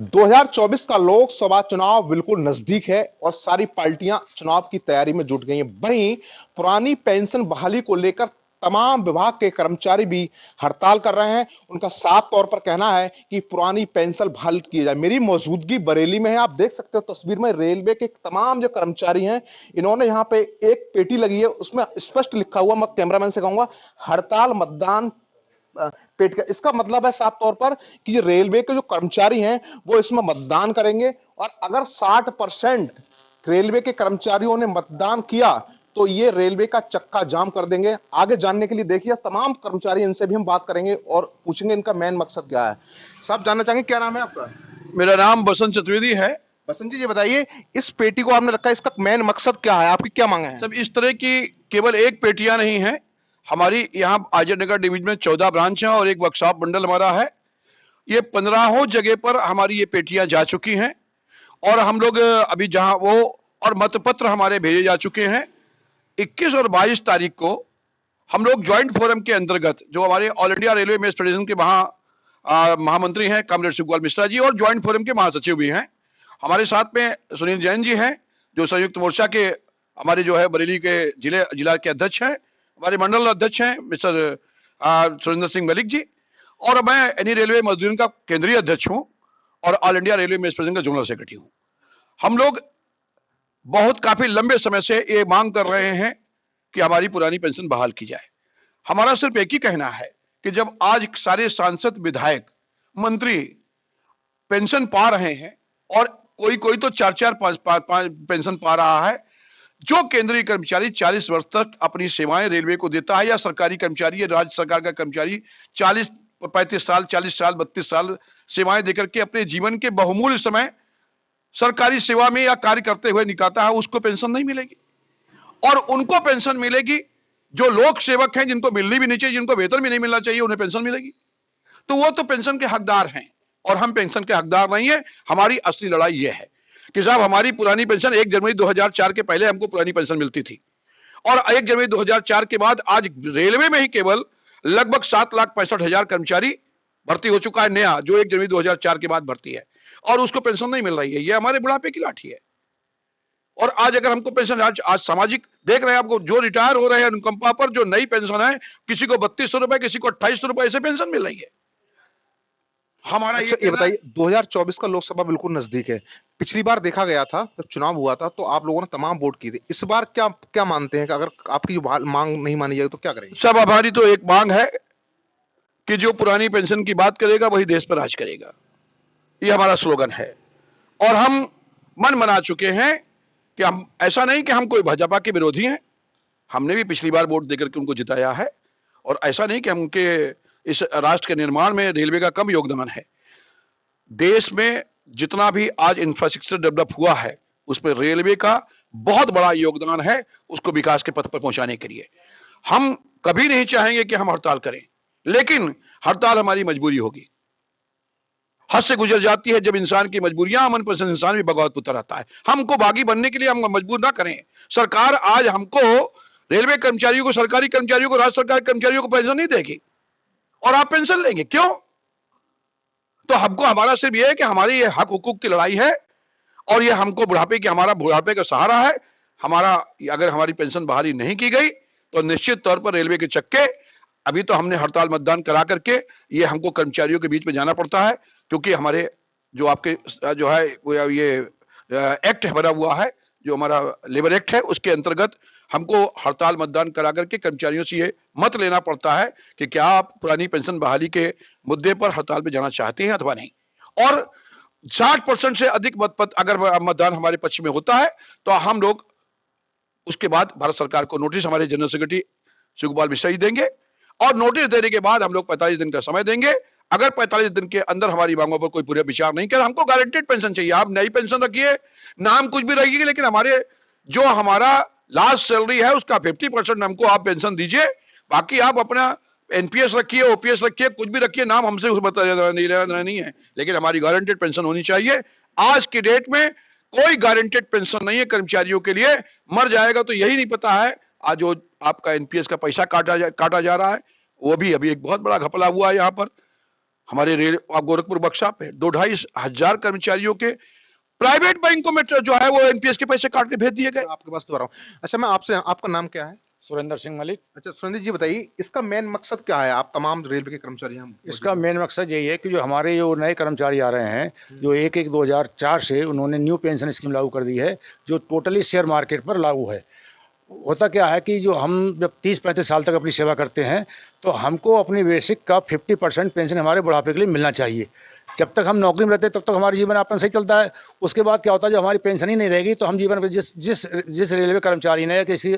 2024 का लोकसभा चुनाव बिल्कुल नजदीक है और सारी पार्टियां चुनाव की तैयारी में जुट गई हैं। वहीं पुरानी पेंशन बहाली को लेकर तमाम विभाग के कर्मचारी भी हड़ताल कर रहे हैं। उनका साफ तौर पर कहना है कि पुरानी पेंशन बहाल की जाए। मेरी मौजूदगी बरेली में है, आप देख सकते हो तस्वीर में रेलवे के तमाम जो कर्मचारी हैं, इन्होंने यहाँ पे एक पेटी लगी है, उसमें स्पष्ट लिखा हुआ, मैं कैमरामैन से कहूंगा, हड़ताल मतदान पेट का। इसका मतलब है साफ तौर पर कि ये रेलवे के जो कर्मचारी हैं वो इसमें मतदान करेंगे और अगर 60% रेलवे के कर्मचारियों ने मतदान किया तो ये रेलवे का चक्का जाम कर देंगे। आगे जानने के लिए देखिए तमाम कर्मचारी, इनसे भी हम बात करेंगे और पूछेंगे इनका मेन मकसद क्या है। साहब जानना चाहेंगे क्या नाम है आपका? मेरा नाम बसंत चतुर्वेदी है। बसंत जी, ये बताइए इस पेटी को आपने रखा है, इसका मेन मकसद क्या है, आपकी क्या मांगे हैं? सब इस तरह की केवल एक पेटियां नहीं है। हमारी यहाँ आजमनगर डिवीजन में 14 ब्रांच हैं और एक वर्कशॉप मंडल हमारा है। ये 15 जगह पर हमारी ये पेटियां जा चुकी हैं और हम लोग अभी जहां वो और मतपत्र हमारे भेजे जा चुके हैं। 21 और 22 तारीख को हम लोग ज्वाइंट फोरम के अंतर्गत, जो हमारे all India railway mess federation के महामंत्री हैं कॉमरेड सुखपाल मिश्रा जी और ज्वाइंट फोरम के महासचिव भी हैं, हमारे साथ में सुनील जैन जी हैं जो संयुक्त मोर्चा के हमारे जो है बरेली के जिला के अध्यक्ष हैं, हमारे मंडल अध्यक्ष हैं मिस्टर सुरेंद्र सिंह मलिक जी, और मैं एनी रेलवे मजदूरों का केंद्रीय अध्यक्ष हूं और all India railway mess federation का जनरल सेक्रेटरी हूं। हम लोग काफी लंबे समय से ये मांग कर रहे हैं कि हमारी पुरानी पेंशन बहाल की जाए। हमारा सिर्फ एक ही कहना है कि जब आज सारे सांसद, विधायक, मंत्री पेंशन पा रहे हैं और कोई कोई तो 4-4, 5-5 पेंशन पा रहा है, जो केंद्रीय कर्मचारी 40 वर्ष तक अपनी सेवाएं रेलवे को देता है या सरकारी कर्मचारी या राज्य सरकार का कर्मचारी 35 साल, 40 साल, 32 साल सेवाएं देकर के अपने जीवन के बहुमूल्य समय सरकारी सेवा में या कार्य करते हुए निकालता है, उसको पेंशन नहीं मिलेगी। और उनको पेंशन मिलेगी जो लोक सेवक हैं, जिनको मिलनी भी नहीं चाहिए, जिनको वेतन भी नहीं मिलना चाहिए, उन्हें पेंशन मिलेगी। तो वो तो पेंशन के हकदार हैं और हम पेंशन के हकदार नहीं है। हमारी असली लड़ाई ये है कि साहब हमारी पुरानी पेंशन 1 जनवरी 2004 के पहले हमको पुरानी पेंशन मिलती थी और 1 जनवरी 2004 के बाद आज रेलवे में ही केवल लगभग 7,65,000 कर्मचारी भर्ती हो चुका है नया, जो 1 जनवरी 2004 के बाद भर्ती है और उसको पेंशन नहीं मिल रही है। ये हमारे बुढ़ापे की लाठी है। और आज अगर हमको पेंशन आज सामाजिक देख रहे हैं, आपको जो रिटायर हो रहे हैं अनुकंपा पर, जो नई पेंशन है, किसी को 3200 रुपए, किसी को 2800 रुपए ऐसे पेंशन मिल रही है। हमारा अच्छा, ये बताइए 2024 का लोकसभा बिल्कुल नजदीक है। पिछली बार देखा गया था जब चुनाव हुआ था तो आप लोगों ने तमाम वोट किए थे। इस बार क्या क्या मानते हैं कि अगर आपकी जो मांग नहीं मानी जाएगी तो क्या करेंगे? सब हमारी तो एक मांग है कि जो पुरानी पेंशन की बात करेगा वही देश पर राज करेगा, ये हमारा स्लोगन है। और हम मन बना चुके हैं कि हम ऐसा नहीं कि हम कोई भाजपा के विरोधी हैं, हमने भी पिछली बार वोट देकर के उनको जिताया है और ऐसा नहीं कि हम उनके इस राष्ट्र के निर्माण में रेलवे का कम योगदान है। देश में जितना भी आज इंफ्रास्ट्रक्चर डेवलप हुआ है उसमें रेलवे का बहुत बड़ा योगदान है, उसको विकास के पथ पर पहुंचाने के लिए। हम कभी नहीं चाहेंगे कि हम हड़ताल करें, लेकिन हड़ताल हमारी मजबूरी होगी। हद से गुजर जाती है जब इंसान की मजबूरियां, अमन पसंद इंसान भी बगावत पुत्र रहता है। हमको बागी बनने के लिए हम मजबूर ना करें। सरकार आज हमको, रेलवे कर्मचारियों को, सरकारी कर्मचारियों को, राज्य सरकार कर्मचारियों को पेंशन नहीं देगी और आप पेंशन लेंगे क्यों? तो हमको, हमारा सिर्फ ये है कि हमारी ये हक हुकूक की लड़ाई है और ये हमको बुढ़ापे की, हमारा बुढ़ापे का सहारा है। हमारा, अगर हमारी पेंशन बहाली नहीं की गई तो निश्चित तौर पर रेलवे के चक्के, अभी तो हमने हड़ताल मतदान करा करके ये हमको कर्मचारियों के बीच में जाना पड़ता है, क्योंकि हमारे जो आपके जो है वो ये एक्ट बना हुआ है, जो हमारा लेबर एक्ट है, उसके अंतर्गत हमको हड़ताल मतदान करा करके कर्मचारियों से ये मत लेना पड़ता है कि क्या आप पुरानी पेंशन बहाली के मुद्दे पर हड़ताल पे जाना चाहते हैं अथवा नहीं। और 60% से अधिक अगर मतदान हमारे पक्ष में होता है तो हम लोग उसके बाद भारत सरकार को नोटिस, हमारे जनरल सेक्रेटरी सुखपाल मिश्रा जी देंगे और नोटिस देने के बाद हम लोग 45 दिन का समय देंगे। अगर 45 दिन के अंदर हमारी मांगों पर कोई पूरा विचार नहीं किया, हमको गारंटेड पेंशन चाहिए। आप नई पेंशन रखिए, नाम कुछ भी रखिए, लेकिन हमारे जो हमारा लास्ट सैलरी है उसका 50% हमको आप पेंशन दीजिए। बाकी आप अपना एनपीएस रखिए, ओपीएस रखिए, कुछ भी रखिए, नाम हमसे नहीं है, लेकिन हमारी गारंटेड पेंशन होनी चाहिए। आज की डेट में कोई गारंटेड पेंशन नहीं है कर्मचारियों के लिए। मर जाएगा तो यही नहीं पता है। आज जो आपका एनपीएस का पैसा काटा जा रहा है, वो भी अभी एक बहुत बड़ा घपला हुआ है यहाँ पर। हमारे रेल, आप गोरखपुर वर्कशॉप है, 2-2.5 हजार कर्मचारियों के प्राइवेट बैंकों में जो है वो एनपीएस के पैसे काट के भेज दिए गए। आपके पास तो आ रहा हूँ। अच्छा, मैं आपसे, आपका नाम क्या है? सुरेंद्र सिंह मलिक। अच्छा सुरेंद्र जी, बताइए इसका मेन मकसद क्या है? आप तमाम रेलवे के कर्मचारी यहाँ इसका मेन मकसद यही है कि जो हमारे जो नए कर्मचारी आ रहे हैं, जो 1/1/2004 से उन्होंने न्यू पेंशन स्कीम लागू कर दी है, जो टोटली शेयर मार्केट पर लागू है। होता क्या है कि जो हम जब 30-35 साल तक अपनी सेवा करते हैं तो हमको अपनी बेसिक का 50% पेंशन हमारे बुढ़ापे के लिए मिलना चाहिए। जब तक हम नौकरी में रहते हैं तब तक हमारा जीवन यापन सही चलता है। उसके बाद क्या होता है, जब हमारी पेंशन ही नहीं रहेगी तो हम जीवन में जिस जिस जिस रेलवे कर्मचारी ने, किसी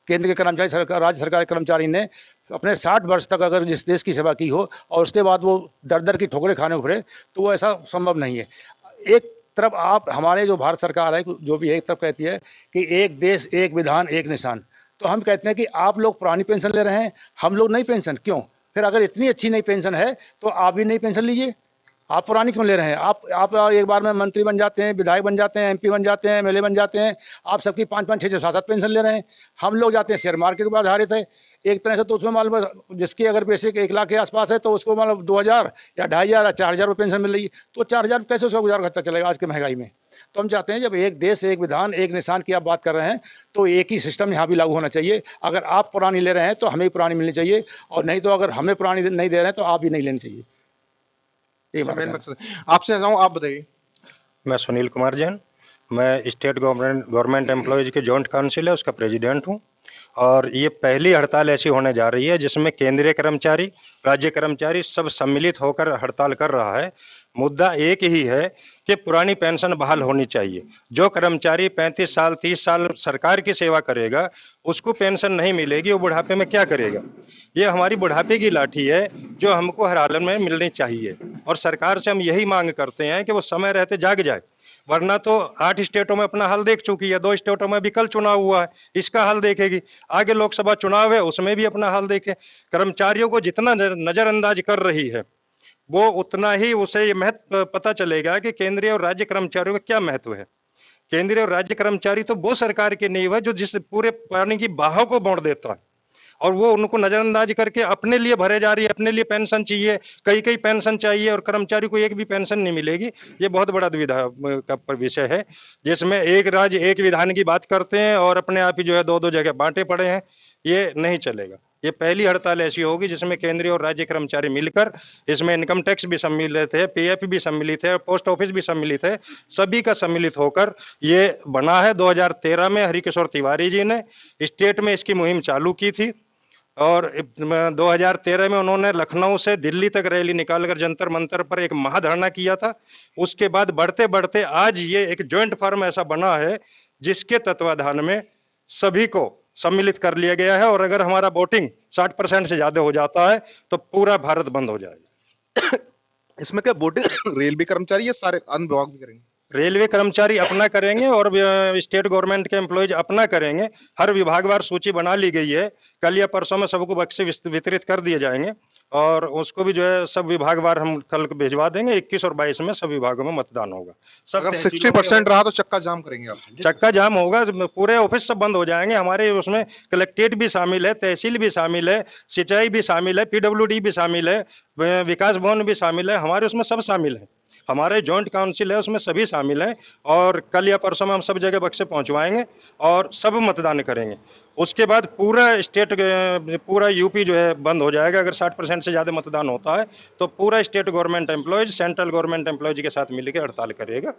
केंद्र के कर्मचारी, सरकार, राज्य सरकार के कर्मचारी ने अपने 60 वर्ष तक अगर जिस देश की सेवा की हो और उसके बाद वो दर दर की ठोकरें खाने को पड़े, तो वो ऐसा संभव नहीं है। एक तरफ आप, हमारे जो भारत सरकार है जो भी है, एक तरफ कहती है कि एक देश एक विधान एक निशान, तो हम कहते हैं कि आप लोग पुरानी पेंशन ले रहे हैं, हम लोग नई पेंशन क्यों? फिर अगर इतनी अच्छी नई पेंशन है तो आप भी नई पेंशन लीजिए, आप पुरानी क्यों ले रहे हैं? आप एक बार में मंत्री बन जाते हैं, विधायक बन जाते हैं, एमपी बन जाते हैं, एमएलए बन जाते हैं, आप सबकी 5-5, 6-6, 7-7 पेंशन ले रहे हैं। हम लोग जाते हैं शेयर मार्केट पर आधारित है एक तरह से, तो उसमें मान लो जिसकी अगर बेसिक 1 लाख के आसपास है तो उसको मान लो 2,000 या 2,500 या 4,000 रुपये पेंशन मिल रही है, तो 4,000 कैसे उसका गुजारा खर्चा चलेगा आज की महंगाई में? तो हम चाहते हैं जब एक देश एक विधान एक निशान की आप बात कर रहे हैं तो एक ही सिस्टम यहाँ भी लागू होना चाहिए। अगर आप पुरानी ले रहे हैं तो हमें भी पुरानी मिलनी चाहिए, और नहीं तो अगर हमें पुरानी नहीं दे रहे हैं तो आप भी नहीं लेनी चाहिए। मेन मकसद आपसे जाऊँ, आप बताइए। मैं सुनील कुमार जैन, मैं स्टेट गवर्नमेंट एम्प्लॉयज़ के जॉइंट काउंसिल है उसका प्रेसिडेंट हूँ। और ये पहली हड़ताल ऐसी होने जा रही है जिसमें केंद्रीय कर्मचारी, राज्य कर्मचारी सब सम्मिलित होकर हड़ताल कर रहा है। मुद्दा एक ही है कि पुरानी पेंशन बहाल होनी चाहिए। जो कर्मचारी 35 साल 30 साल सरकार की सेवा करेगा उसको पेंशन नहीं मिलेगी, वो बुढ़ापे में क्या करेगा? ये हमारी बुढ़ापे की लाठी है जो हमको हर हाल में मिलनी चाहिए, और सरकार से हम यही मांग करते हैं कि वो समय रहते जाग जाए, वरना तो 8 स्टेटों में अपना हल देख चुकी है, 2 स्टेटों में भी कल चुनाव हुआ है, इसका हल देखेगी, आगे लोकसभा चुनाव है उसमें भी अपना हल देखे। कर्मचारियों को जितना नजरअंदाज कर रही है वो उतना ही उसे ये महत्व पता चलेगा कि केंद्रीय और राज्य कर्मचारियों का क्या महत्व है। केंद्रीय और राज्य कर्मचारी तो वो सरकार की नींव है जो जिस पूरे पानी की बहाव को मोड़ देता है, और वो उनको नजरअंदाज करके अपने लिए भरे जा रही है, अपने लिए पेंशन चाहिए, कई पेंशन चाहिए, और कर्मचारी को एक भी पेंशन नहीं मिलेगी। ये बहुत बड़ा दुविधा का विषय है जिसमें एक राज्य एक विधान की बात करते हैं और अपने आप ही जो है 2-2 जगह बांटे पड़े हैं। ये नहीं चलेगा। ये पहली हड़ताल ऐसी होगी जिसमें केंद्रीय और राज्य कर्मचारी मिलकर, इसमें इनकम टैक्स भी सम्मिलित है, पीएफ भी सम्मिलित है, पोस्ट ऑफिस भी सम्मिलित है, सभी का सम्मिलित होकर ये बना है। 2013 में हरिकिशोर तिवारी जी ने स्टेट में इसकी मुहिम चालू की थी, और 2013 में उन्होंने लखनऊ से दिल्ली तक रैली निकालकर जंतर मंतर पर एक महाधरना किया था। उसके बाद बढ़ते बढ़ते आज ये एक जॉइंट फर्म ऐसा बना है जिसके तत्वाधान में सभी को सम्मिलित कर लिया गया है, और अगर हमारा वोटिंग 60% से ज्यादा हो जाता है तो पूरा भारत बंद हो जाएगा। इसमें क्या वोटिंग रेलवे कर्मचारी या सारे अन्य विभाग भी करेंगे? रेलवे कर्मचारी अपना करेंगे और स्टेट गवर्नमेंट के एम्प्लॉयज अपना करेंगे। हर विभागवार सूची बना ली गई है, कल या परसों में सबको बक्से वितरित कर दिए जाएंगे, और उसको भी जो है सब विभागवार हम कल भिजवा देंगे। 21 और 22 में सब विभागों में मतदान होगा। सब अगर 60% रहा तो चक्का जाम करेंगे आप? चक्का जाम होगा, पूरे ऑफिस सब बंद हो जाएंगे। हमारे उसमें कलेक्ट्रेट भी शामिल है, तहसील भी शामिल है, सिंचाई भी शामिल है, पीडब्ल्यूडी भी शामिल है, विकास भवन भी शामिल है, हमारे उसमें सब शामिल है। हमारे जॉइंट काउंसिल है उसमें सभी शामिल हैं, और कल या परसों में हम सब जगह बक्से पहुंचवाएंगे और सब मतदान करेंगे। उसके बाद पूरा स्टेट, पूरा यूपी जो है बंद हो जाएगा। अगर 60% से ज़्यादा मतदान होता है तो पूरा state government employees central government employees के साथ मिलकर हड़ताल करेगा।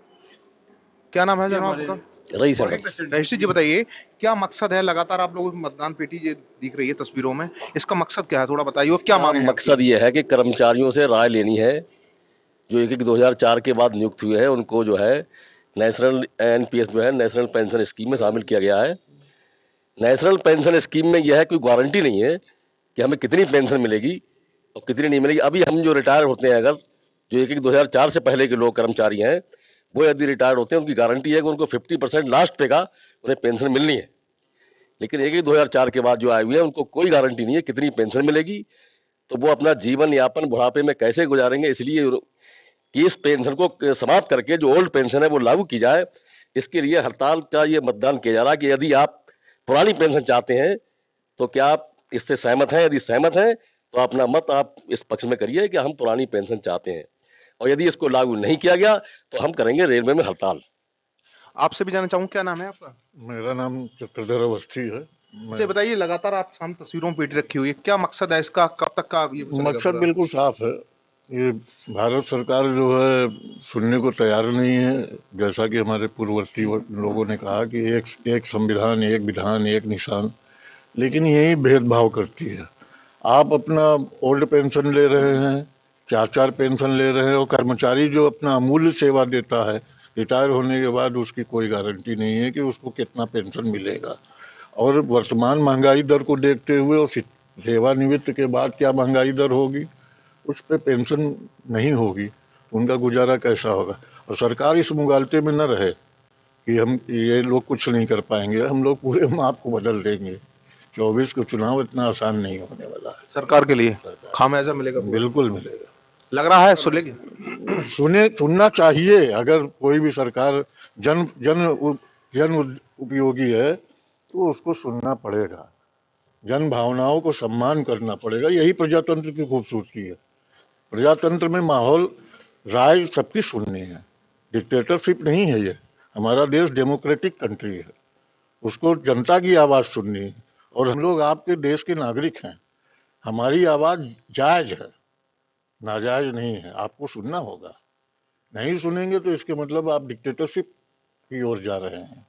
क्या नाम है जनाब आपका? रईस है। रईस जी, बताइए क्या मकसद है? लगातार आप लोगों की मतदान पेटी ये दिख रही है तस्वीरों में, इसका मकसद क्या है थोड़ा बताइए, और क्या मांग है? मकसद ये है कि कर्मचारियों से राय लेनी है जो 1/1/2004 के बाद नियुक्त हुए हैं, उनको जो है नेशनल एनपीएस जो है नेशनल पेंशन स्कीम में शामिल किया गया है। नेशनल पेंशन स्कीम में यह है कोई गारंटी नहीं है कि हमें कितनी पेंशन मिलेगी और कितनी नहीं मिलेगी। अभी हम जो रिटायर होते हैं, अगर जो 1/1/2004 से पहले के लोग कर्मचारी हैं, वो यदि रिटायर्ड होते हैं उनकी गारंटी है कि उनको 50% लास्ट पे का उन्हें पेंशन मिलनी है। लेकिन 1/1/2004 के बाद जो आए हुए हैं उनको कोई गारंटी नहीं है कितनी पेंशन मिलेगी, तो वो अपना जीवन यापन बुढ़ापे में कैसे गुजारेंगे। इसलिए कि इस पेंशन को समाप्त करके जो ओल्ड पेंशन है वो लागू की जाए, इसके लिए हड़ताल का ये मतदान किया जा रहा है कि यदि आप पुरानी पेंशन चाहते हैं तो क्या आप इससे सहमत हैं? यदि सहमत हैं तो अपना मत आप इस पक्ष में करिए कि हम पुरानी पेंशन चाहते हैं, और यदि इसको लागू नहीं किया गया तो हम करेंगे रेलवे में हड़ताल। आपसे भी जानना चाहूंगा, क्या नाम है आपका? मेरा नाम चक्रधर अवस्थी है। मुझे बताइए, लगातार आप सामने तस्वीरों में पेटी रखी हुई है, क्या मकसद है इसका, कब तक का ये चलेगा मकसद पूरा? बिल्कुल साफ है। ये भारत सरकार जो है सुनने को तैयार नहीं है। जैसा कि हमारे पूर्ववर्ती लोगों ने कहा कि एक संविधान, एक विधान, एक निशान, लेकिन यही भेदभाव करती है। आप अपना ओल्ड पेंशन ले रहे हैं, 4-4 पेंशन ले रहे हैं, और कर्मचारी जो अपना अमूल्य सेवा देता है रिटायर होने के बाद उसकी कोई गारंटी नहीं है कि उसको कितना पेंशन मिलेगा। और वर्तमान महंगाई दर को देखते हुए और सेवानिवृत्त के बाद क्या महंगाई दर होगी, उस पे पेंशन नहीं होगी, उनका गुजारा कैसा होगा। और सरकार इस मुगालते में न रहे कि हम ये लोग कुछ नहीं कर पाएंगे, हम लोग पूरे माप को बदल देंगे। 24 को चुनाव इतना आसान नहीं होने वाला है। सरकार के लिए खामियाजा मिलेगा पूरा? बिल्कुल मिलेगा। लग रहा है सुनेगी? सुनना चाहिए। अगर कोई भी सरकार जन उपयोगी है तो उसको सुनना पड़ेगा, जन भावनाओं को सम्मान करना पड़ेगा। यही प्रजातंत्र की खूबसूरती है। प्रजातंत्र में माहौल, राय सबकी सुननी है, डिक्टेटरशिप नहीं है ये। हमारा देश डेमोक्रेटिक कंट्री है, उसको जनता की आवाज़ सुननी है। और हम लोग आपके देश के नागरिक हैं, हमारी आवाज़ जायज़ है, नाजायज़ नहीं है। आपको सुनना होगा, नहीं सुनेंगे तो इसके मतलब आप डिक्टेटरशिप की ओर जा रहे हैं।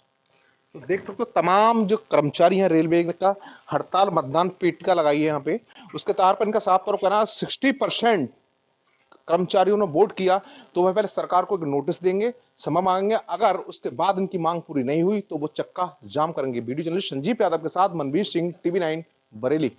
तो देख सकते हो, तमाम जो कर्मचारी हैं रेलवे का हड़ताल, मतदान पेटिका लगाई है यहाँ पे। उसके तौर पर इनका साफ तौर पर कहना 60% कर्मचारियों ने वोट किया, तो वह पहले सरकार को एक नोटिस देंगे, समय मांगेंगे। अगर उसके बाद इनकी मांग पूरी नहीं हुई तो वो चक्का जाम करेंगे। वीडियो जर्नलिस्ट संजीव यादव के साथ मनवीर सिंह, TV9 बरेली।